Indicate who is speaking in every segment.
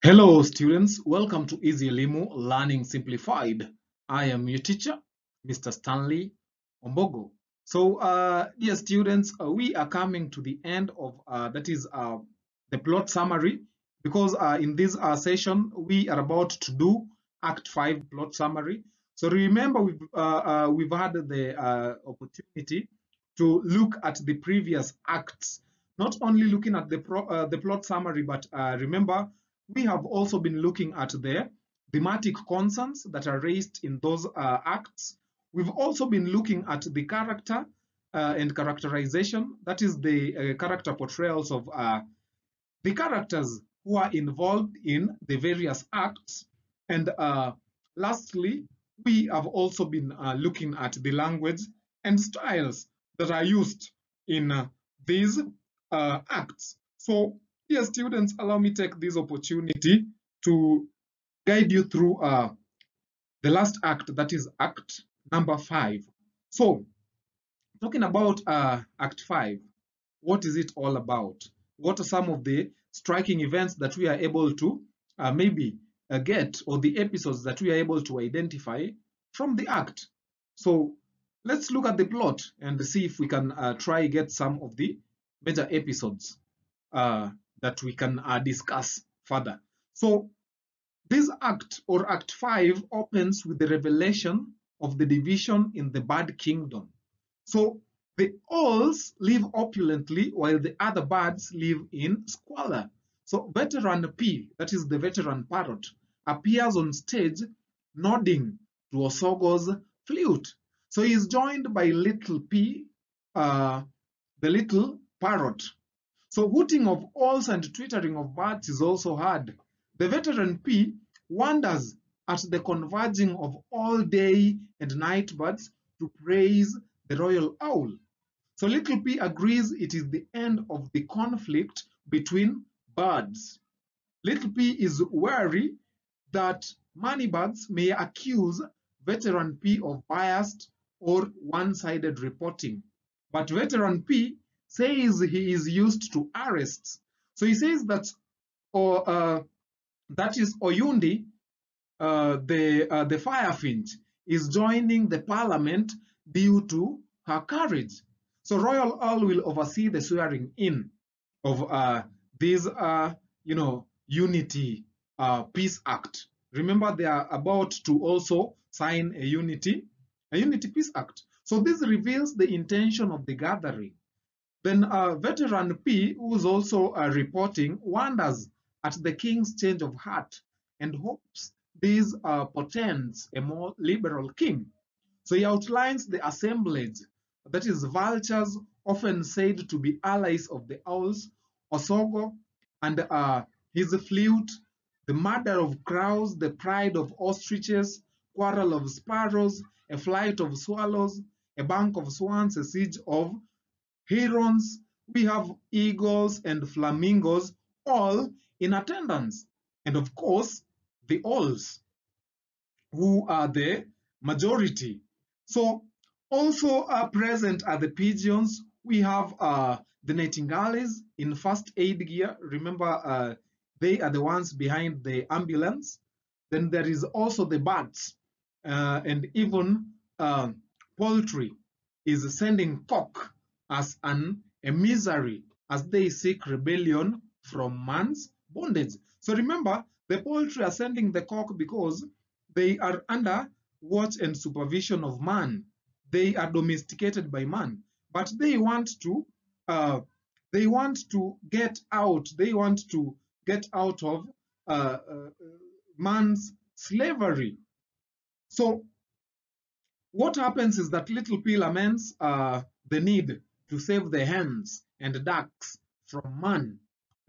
Speaker 1: Hello students, welcome to EasyElimu Learning Simplified. I am your teacher, Mr. Stanley Ombogo. So dear students, we are coming to the end of the plot summary because in this session we are about to do Act 5 plot summary. So remember we've had the opportunity to look at the previous acts, not only looking at the plot summary, but remember we have also been looking at the thematic concerns that are raised in those acts. We've also been looking at the character and characterization, that is the character portrayals of the characters who are involved in the various acts. And lastly, we have also been looking at the language and styles that are used in these acts. So, dear students, allow me take this opportunity to guide you through the last act, that is Act number 5. So, talking about Act 5, what is it all about? What are some of the striking events that we are able to maybe get, or the episodes that we are able to identify from the act? So let's look at the plot and see if we can try get some of the major episodes that we can discuss further. So this act, or Act 5, opens with the revelation of the division in the bird kingdom. So the owls live opulently while the other birds live in squalor. So veteran P, that is the veteran parrot, appears on stage nodding to Osogo's flute. So he is joined by little P, the little parrot. So hooting of owls and twittering of birds is also heard. The veteran P wonders at the converging of all day and night birds to praise the royal owl. So little P agrees it is the end of the conflict between birds. Little P is wary that moneybags may accuse veteran P of biased or one-sided reporting. But veteran P says he is used to arrests. So he says that, that is Oyundi, the firefinch, is joining the parliament due to her courage. So Royal Owl will oversee the swearing in of this, Unity Peace Act. Remember, they are about to also sign a Unity Peace Act. So this reveals the intention of the gathering. Then veteran P, who is also reporting, wonders at the king's change of heart and hopes this portends a more liberal king. So he outlines the assemblage, that is vultures often said to be allies of the owls, Osogo and his flute, the murder of crows, the pride of ostriches, quarrel of sparrows, a flight of swallows, a bank of swans, a siege of herons. We have eagles and flamingos all in attendance. And of course, the owls, who are the majority. So also present are the pigeons. We have the nightingales in first aid gear. Remember, they are the ones behind the ambulance. Then there is also the bats, and even poultry is sending cock as an emissary as they seek rebellion from man's bondage. So remember, the poultry are sending the cock because they are under watch and supervision of man. They are domesticated by man, but they want to get out. They want to get out of man's slavery. So what happens is that little P laments the need to save the hens and ducks from man,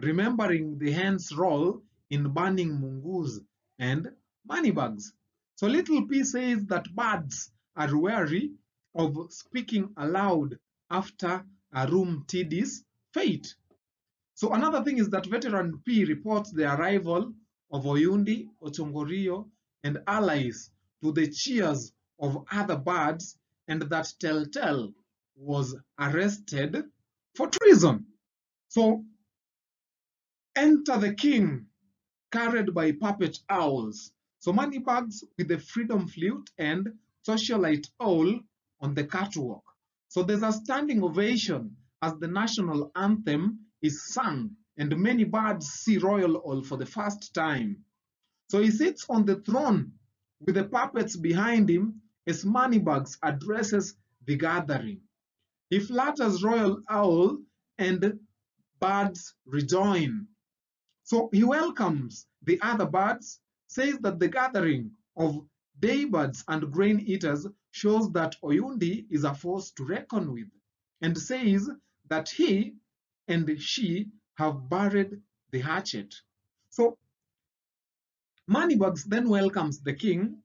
Speaker 1: remembering the hen's role in burning mungus and moneybags. So little P says that birds are wary of speaking aloud after a room TD's fate. So another thing is that veteran P reports the arrival of Oyundi, Ochongorio, and allies to the cheers of other birds, and that Telltale was arrested for treason. So enter the king, carried by puppet owls. So moneybags with the freedom flute and socialite owl on the catwalk. So there's a standing ovation as the national anthem is sung, and many birds see royal owl for the first time. So he sits on the throne with the puppets behind him as Moneybags addresses the gathering. He flatters Royal Owl and birds rejoin. So he welcomes the other birds, says that the gathering of daybirds and grain eaters shows that Oyundi is a force to reckon with, and says that he and she have buried the hatchet. So Moneybags then welcomes the king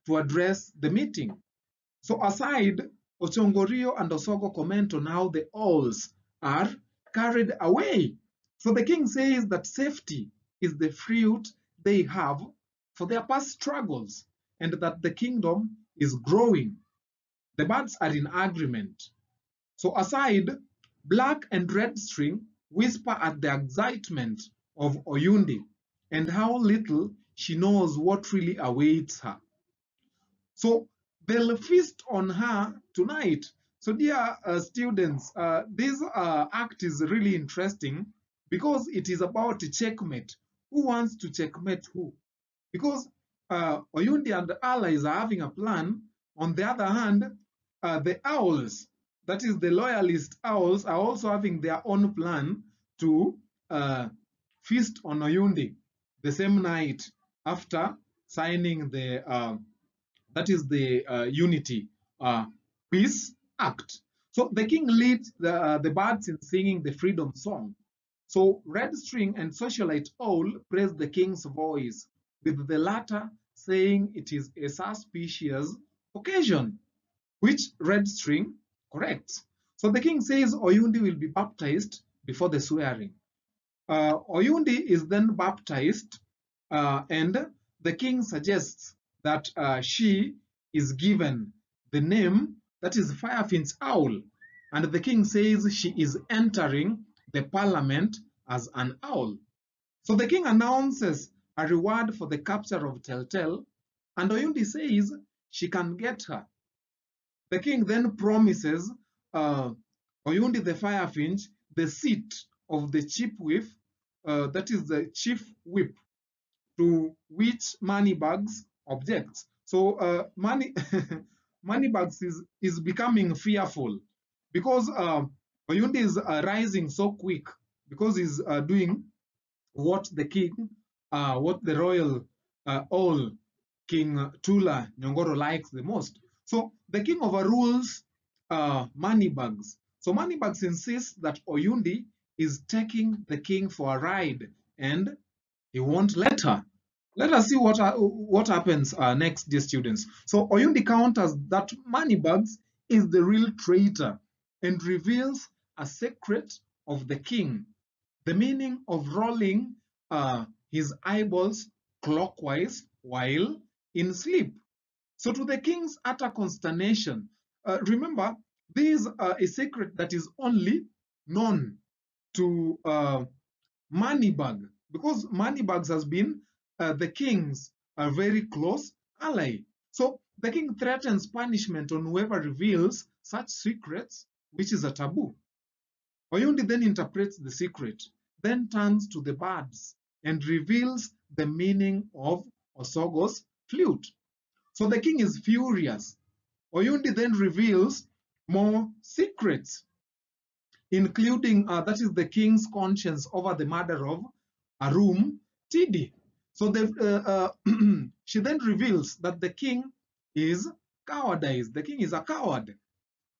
Speaker 1: to address the meeting. So aside, Ochongorio and Osogo comment on how the owls are carried away. So the king says that safety is the fruit they have for their past struggles, and that the kingdom is growing. The birds are in agreement. So aside, Black and Red String whisper at the excitement of Oyundi and how little she knows what really awaits her. So they'll feast on her tonight. So dear students, this act is really interesting because it is about a checkmate. Who wants to checkmate who? Because Oyundi and the allies are having a plan. On the other hand, the owls, that is the loyalist owls, are also having their own plan to feast on Oyundi the same night after signing the that is the Unity Peace Act. So the king leads the birds in singing the freedom song. So Red String and Socialite Owl praise the king's voice, with the latter saying it is a suspicious occasion, which Red String corrects. So the king says Oyundi will be baptized before the swearing. Oyundi is then baptized, and the king suggests that she is given the name that is Firefinch Owl, and the king says she is entering the parliament as an owl. So the king announces a reward for the capture of Telltale, and Oyundi says she can get her. The king then promises Oyundi the Firefinch the seat of the chief whip, that is the chief whip, to which Moneybags objects. So Moneybags is becoming fearful because Oyundi is rising so quick because he's doing what the king, what the royal owl King Tula Nyongoro likes the most. So the king overrules Moneybags. So Moneybags insists that Oyundi is taking the king for a ride and he won't let her. Let us see what happens next, dear students. So Oyundi counters that Moneybags is the real traitor and reveals a secret of the king, the meaning of rolling his eyeballs clockwise while in sleep. So to the king's utter consternation, remember, this is a secret that is only known to Moneybag, because Moneybags has been the king's very close ally. So the king threatens punishment on whoever reveals such secrets, which is a taboo. Oyundi then interprets the secret, then turns to the birds and reveals the meaning of Osogo's flute. So the king is furious. Oyundi then reveals more secrets, including that is the king's conscience over the murder of Arum Tidi. So she then reveals that the king is cowardized. The king is a coward.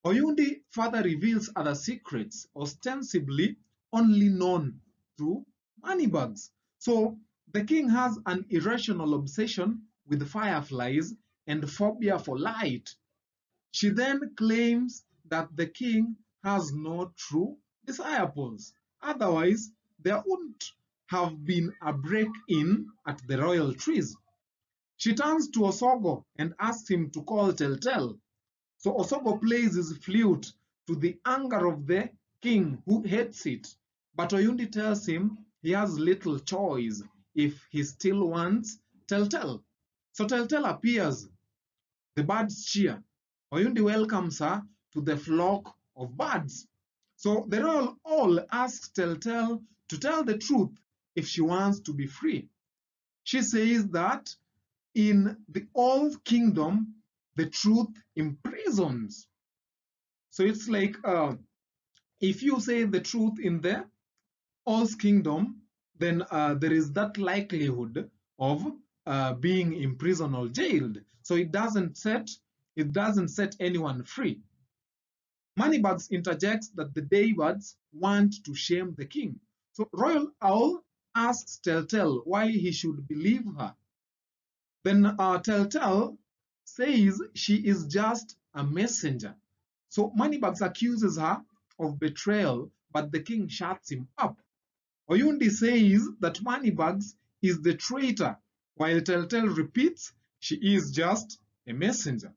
Speaker 1: Oyundi further reveals other secrets, ostensibly only known to Moneybags. So the king has an irrational obsession with fireflies and phobia for light. She then claims that the king has no true disciples. Otherwise, there wouldn't have been a break-in at the royal trees. She turns to Osogo and asks him to call Telltale. So Osogo plays his flute to the anger of the king, who hates it. But Oyundi tells him he has little choice. if he still wants Telltale. So Telltale appears, the birds cheer. Oyundi welcomes her to the flock of birds. So the royal owl asks Telltale to tell the truth if she wants to be free. She says that in the old kingdom, the truth imprisons. So it's like if you say the truth in the old kingdom, then there is that likelihood of being imprisoned or jailed. So it doesn't set anyone free. Moneybags interjects that the Daybirds want to shame the king. So Royal Owl asks Telltale why he should believe her. Then Telltale says she is just a messenger. So Moneybags accuses her of betrayal, but the king shuts him up. Oyundi says that Moneybags is the traitor, while Telltale repeats she is just a messenger.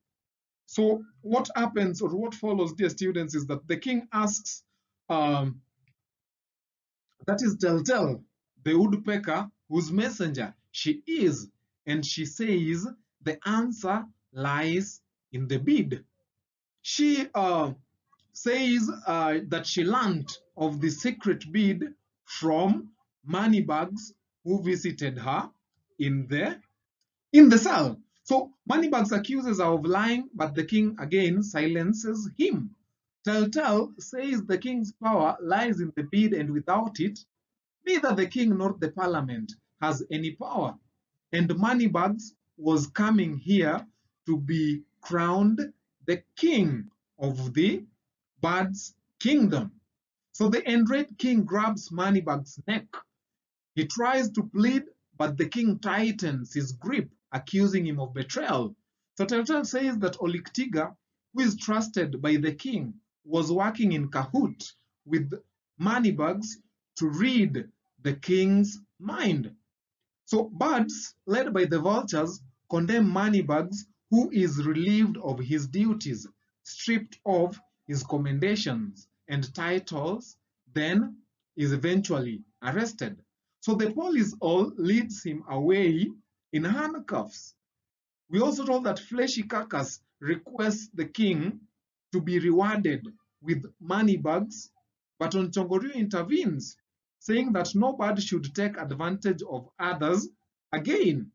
Speaker 1: So what happens or what follows, dear students, is that the king asks, um, that is Telltale, the woodpecker whose messenger she is, and she says the answer lies in the bead. She says that she learned of the secret bead from Moneybags, who visited her in the cell. So Moneybags accuses her of lying, but the king again silences him. Telltale says the king's power lies in the bead, and without it, neither the king nor the parliament has any power. And Moneybags was coming here to be crowned the king of the Bird's kingdom. So the enraged king grabs Moneybags' neck. He tries to plead, but the king tightens his grip, accusing him of betrayal. So Telltale says that Oliktiga, who is trusted by the king, was working in cahoot with Moneybags to read the king's mind. So birds, led by the vultures, condemn Moneybags, who is relieved of his duties, stripped of his commendations and titles, then is eventually arrested. So the police all leads him away in handcuffs. We also told that Fleshy Carcass requests the king to be rewarded with Moneybags, but Onchongorio intervenes, saying that no bird should take advantage of others again.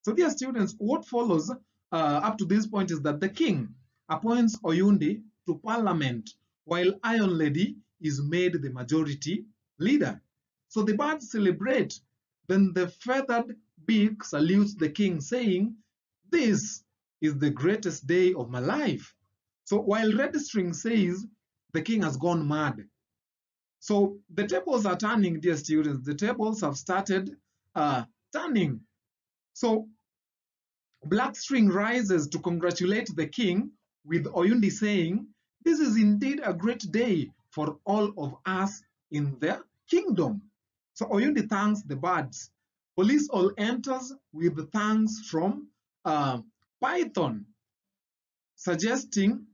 Speaker 1: So dear students, what follows up to this point is that the king appoints Oyundi to parliament, while Iron Lady is made the majority leader. So the birds celebrate. Then the feathered beak salutes the king, saying, "This is the greatest day of my life." So while Red String says, the king has gone mad. So the tables are turning, dear students. The tables have started turning. So Black String rises to congratulate the king, with Oyundi saying, "This is indeed a great day for all of us in the kingdom." So Oyundi thanks the birds. Police all enters with thanks from Python, suggesting